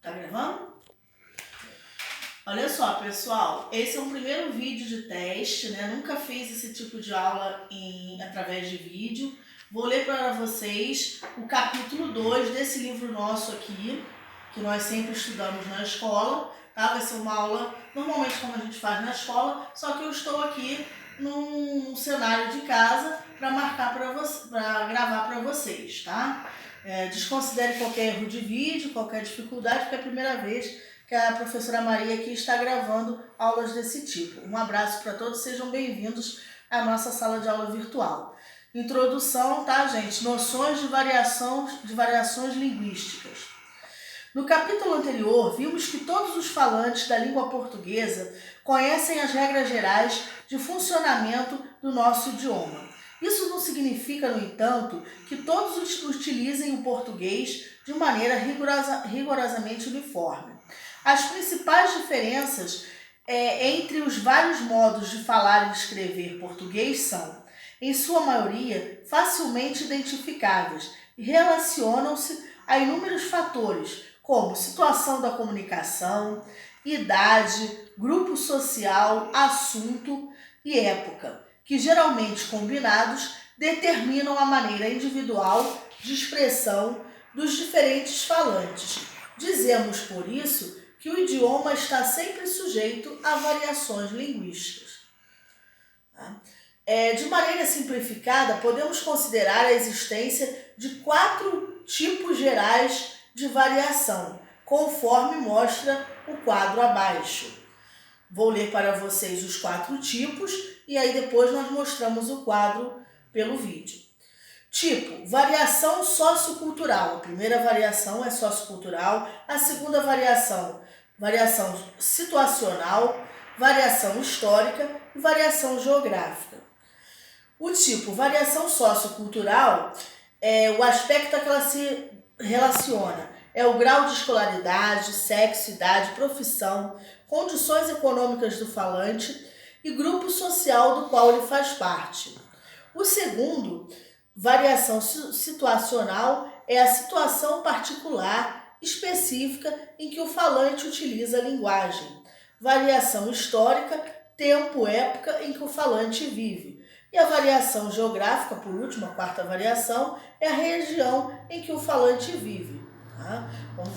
Tá gravando? Olha só, pessoal, esse é um primeiro vídeo de teste, né? Nunca fiz esse tipo de aula através de vídeo. Vou ler para vocês o capítulo 2 desse livro nosso aqui, que nós sempre estudamos na escola, tá? Vai ser uma aula normalmente como a gente faz na escola, só que eu estou aqui num cenário de casa para gravar para vocês, tá? Desconsidere qualquer erro de vídeo, qualquer dificuldade, porque é a primeira vez que a professora Maria aqui está gravando aulas desse tipo. Um abraço para todos, sejam bem-vindos à nossa sala de aula virtual. Introdução, tá, gente? Noções de variações linguísticas. No capítulo anterior, vimos que todos os falantes da língua portuguesa conhecem as regras gerais de funcionamento do nosso idioma. Isso não significa, no entanto, que todos utilizem o português de maneira rigorosamente uniforme. As principais diferenças entre os vários modos de falar e escrever português são, em sua maioria, facilmente identificáveis e relacionam-se a inúmeros fatores, como situação da comunicação, idade, grupo social, assunto e época, que geralmente combinados determinam a maneira individual de expressão dos diferentes falantes. Dizemos, por isso, que o idioma está sempre sujeito a variações linguísticas. De maneira simplificada, podemos considerar a existência de 4 tipos gerais de variação, conforme mostra o quadro abaixo. Vou ler para vocês os 4 tipos e aí depois nós mostramos o quadro pelo vídeo. Tipo, variação sociocultural. A primeira variação é sociocultural, a segunda variação situacional, variação histórica e variação geográfica. O tipo variação sociocultural é o aspecto a que ela se relaciona. É o grau de escolaridade, sexo, idade, profissão, condições econômicas do falante e grupo social do qual ele faz parte. O segundo, variação situacional, é a situação particular, específica, em que o falante utiliza a linguagem. Variação histórica, tempo, época em que o falante vive. E a variação geográfica, por último, a 4ª variação, é a região em que o falante vive. Tá?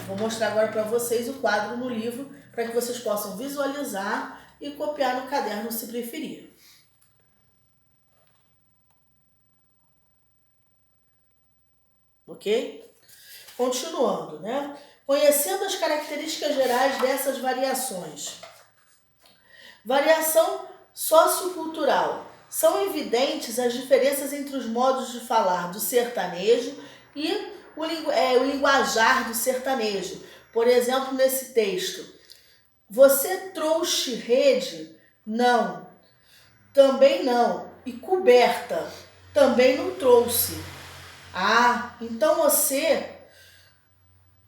Vou mostrar agora para vocês o quadro no livro, para que vocês possam visualizar e copiar no caderno se preferir. Ok? Continuando, né? Conhecendo as características gerais dessas variações. Variação sociocultural. São evidentes as diferenças entre os modos de falar do sertanejo e o linguajar do sertanejo. Por exemplo, nesse texto. Você trouxe rede? Não. Também não. E coberta? Também não trouxe. Então você,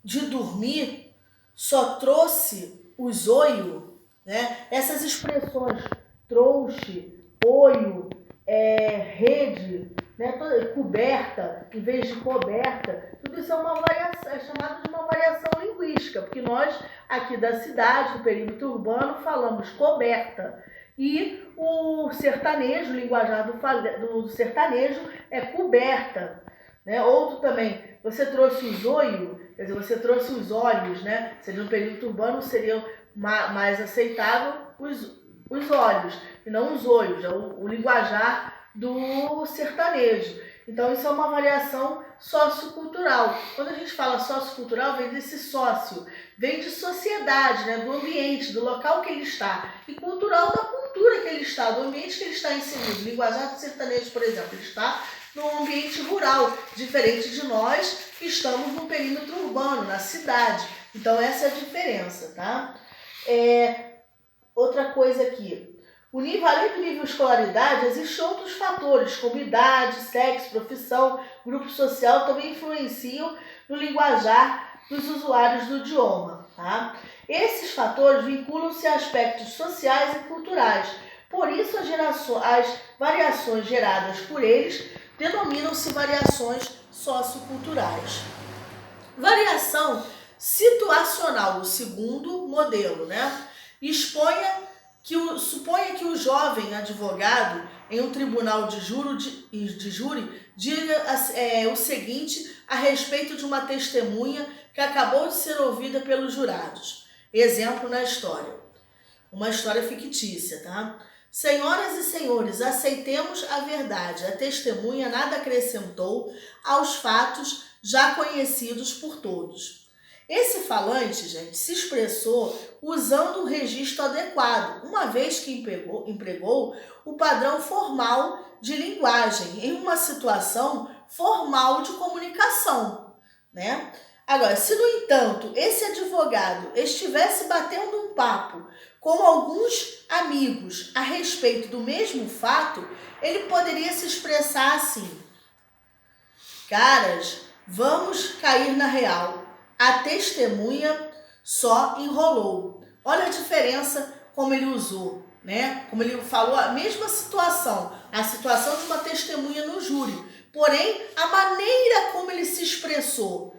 de dormir, só trouxe o zoio, né? Essas expressões, trouxe, oio, rede, né? Coberta, em vez de coberta, tudo isso é uma variação, é chamado de uma variação linguística, porque nós, aqui da cidade, do perímetro urbano, falamos coberta. E o sertanejo, o linguajar do sertanejo é coberta. Né? Outro também, você trouxe o zoio, quer dizer, você trouxe os olhos, né? Seria no perímetro urbano, seria mais aceitável os olhos, e não os olhos, é o linguajar do sertanejo. Então, isso é uma variação sociocultural. Quando a gente fala sociocultural, vem desse sócio, vem de sociedade, né? Do ambiente, do local que ele está, e cultural da cultura que ele está, do ambiente que ele está inserido. O linguajar do sertanejo, por exemplo, ele está num ambiente rural, diferente de nós que estamos no perímetro urbano, na cidade. Então, essa é a diferença, tá? Outra coisa aqui. Além do nível de escolaridade, existem outros fatores, como idade, sexo, profissão, grupo social, também influenciam no linguajar dos usuários do idioma. Tá? Esses fatores vinculam-se a aspectos sociais e culturais. Por isso, as variações geradas por eles denominam-se variações socioculturais. Variação situacional, o segundo modelo, né? Suponha que o jovem advogado em um tribunal de júri diga o seguinte a respeito de uma testemunha que acabou de ser ouvida pelos jurados. Exemplo na história. Uma história fictícia, tá? Senhoras e senhores, aceitemos a verdade. A testemunha nada acrescentou aos fatos já conhecidos por todos. Esse falante, gente, se expressou usando o registro adequado, uma vez que empregou o padrão formal de linguagem em uma situação formal de comunicação, né? Agora, se no entanto esse advogado estivesse batendo um papo com alguns amigos a respeito do mesmo fato, ele poderia se expressar assim: caras, vamos cair na real. A testemunha só enrolou. Olha a diferença como ele usou, né? Como ele falou a mesma situação, a situação de uma testemunha no júri. Porém, a maneira como ele se expressou,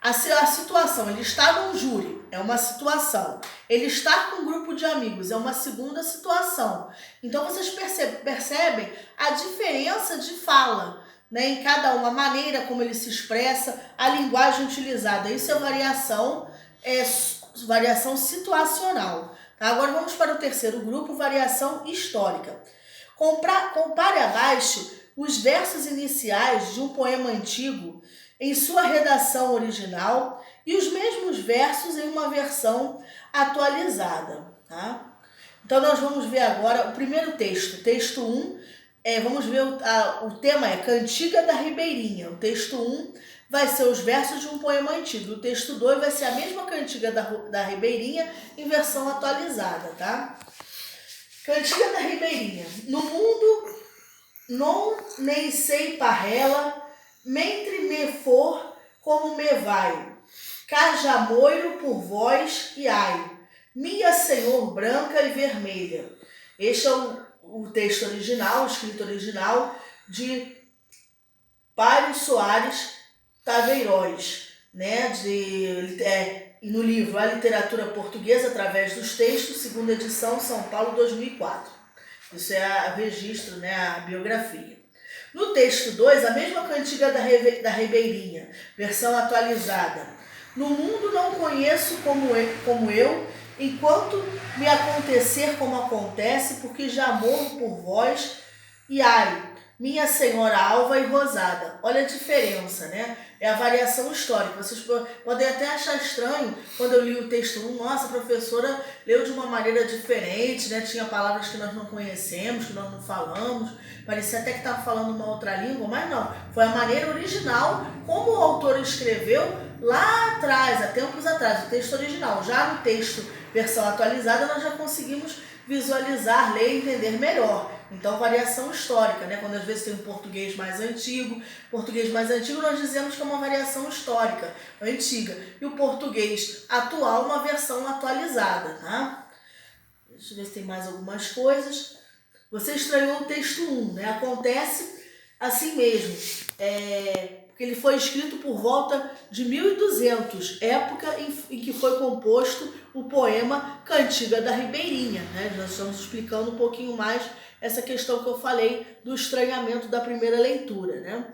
a situação, ele está num júri, é uma situação. Ele está com um grupo de amigos, é uma segunda situação. Então, vocês percebem a diferença de fala, né, em cada uma, a maneira como ele se expressa, a linguagem utilizada. Isso é variação situacional. Tá? Agora vamos para o terceiro grupo, variação histórica. Compare abaixo os versos iniciais de um poema antigo em sua redação original e os mesmos versos em uma versão atualizada. Tá? Então nós vamos ver agora o primeiro texto, texto 1. Vamos ver, o tema é Cantiga da Ribeirinha. O texto 1 vai ser os versos de um poema antigo. O texto 2 vai ser a mesma Cantiga da Ribeirinha em versão atualizada, tá? Cantiga da Ribeirinha. No mundo não nem sei parrela, mentre me for como me vai. Cajamoiro por voz e ai, minha senhor branca e vermelha. Este é o texto original, o escrito original de Pário Soares Taveiroz, né? No livro A Literatura Portuguesa através dos Textos, segunda edição, São Paulo, 2004. Isso é o registro, né? A biografia. No texto 2, a mesma Cantiga da Ribeirinha, versão atualizada. No mundo não conheço como eu, enquanto me acontecer como acontece, porque já morro por vós, e ai, minha senhora alva e rosada. Olha a diferença, né? É a variação histórica. Vocês podem até achar estranho quando eu li o texto 1, nossa, a professora leu de uma maneira diferente, né? Tinha palavras que nós não conhecemos, que nós não falamos, parecia até que estava falando uma outra língua, mas não. Foi a maneira original, como o autor escreveu lá atrás, há tempos atrás, o texto original. Já no texto versão atualizada, nós já conseguimos visualizar, ler e entender melhor. Então, variação histórica, né? Quando às vezes tem um português mais antigo, nós dizemos que é uma variação histórica, antiga. E o português atual, uma versão atualizada, tá? Deixa eu ver se tem mais algumas coisas. Você estranhou o texto 1, né? Acontece assim mesmo. Porque ele foi escrito por volta de 1200, época em que foi composto o poema Cantiga da Ribeirinha, né? Nós estamos explicando um pouquinho mais essa questão que eu falei do estranhamento da primeira leitura, né?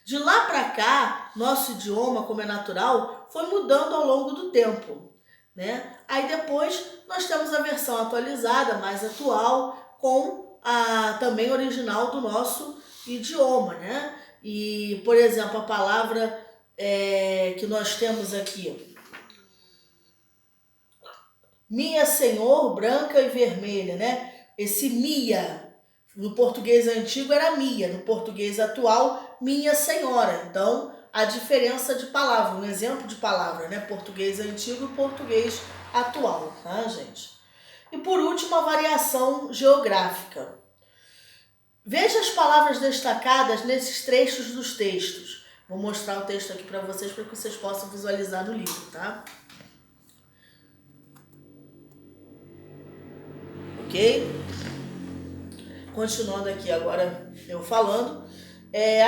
De lá para cá, nosso idioma, como é natural, foi mudando ao longo do tempo, né? Aí depois nós temos a versão atualizada, mais atual, com a também original do nosso idioma, né? E, por exemplo, a palavra que nós temos aqui, minha senhor branca e vermelha, né? Esse minha, no português antigo era minha, no português atual, minha senhora. Então, a diferença de palavra, um exemplo de palavra, né? Português antigo e português atual, tá, gente? E por último, a variação geográfica. Veja as palavras destacadas nesses trechos dos textos. Vou mostrar o texto aqui para que vocês possam visualizar no livro, tá? Ok? Continuando aqui agora, eu falando.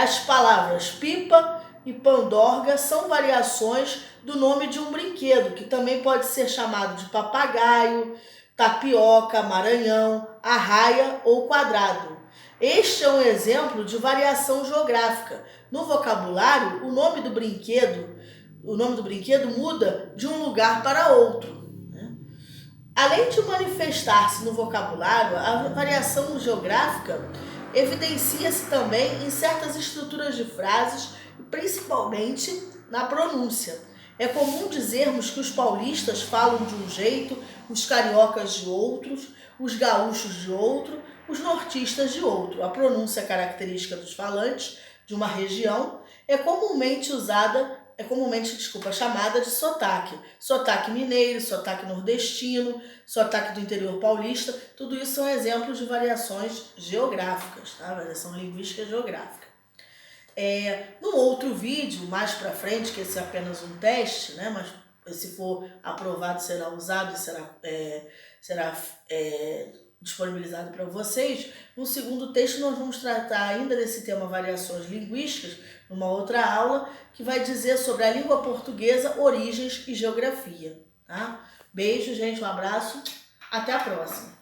As palavras pipa e pandorga são variações do nome de um brinquedo, que também pode ser chamado de papagaio, tapioca, maranhão, arraia ou quadrado. Este é um exemplo de variação geográfica. No vocabulário, o nome do brinquedo muda de um lugar para outro. Além de manifestar-se no vocabulário, a variação geográfica evidencia-se também em certas estruturas de frases, principalmente na pronúncia. É comum dizermos que os paulistas falam de um jeito, os cariocas de outros, os gaúchos de outro, os nortistas de outro. A pronúncia característica dos falantes de uma região é comumente chamada de sotaque. Sotaque mineiro, sotaque nordestino, sotaque do interior paulista, tudo isso são exemplos de variações geográficas, tá? Variação linguística geográfica. No outro vídeo, mais para frente, que esse é apenas um teste, né? Mas se for aprovado será usado e será disponibilizado para vocês. No segundo texto nós vamos tratar ainda desse tema variações linguísticas, numa outra aula, que vai dizer sobre a língua portuguesa, origens e geografia. Tá? Beijo, gente, um abraço, até a próxima.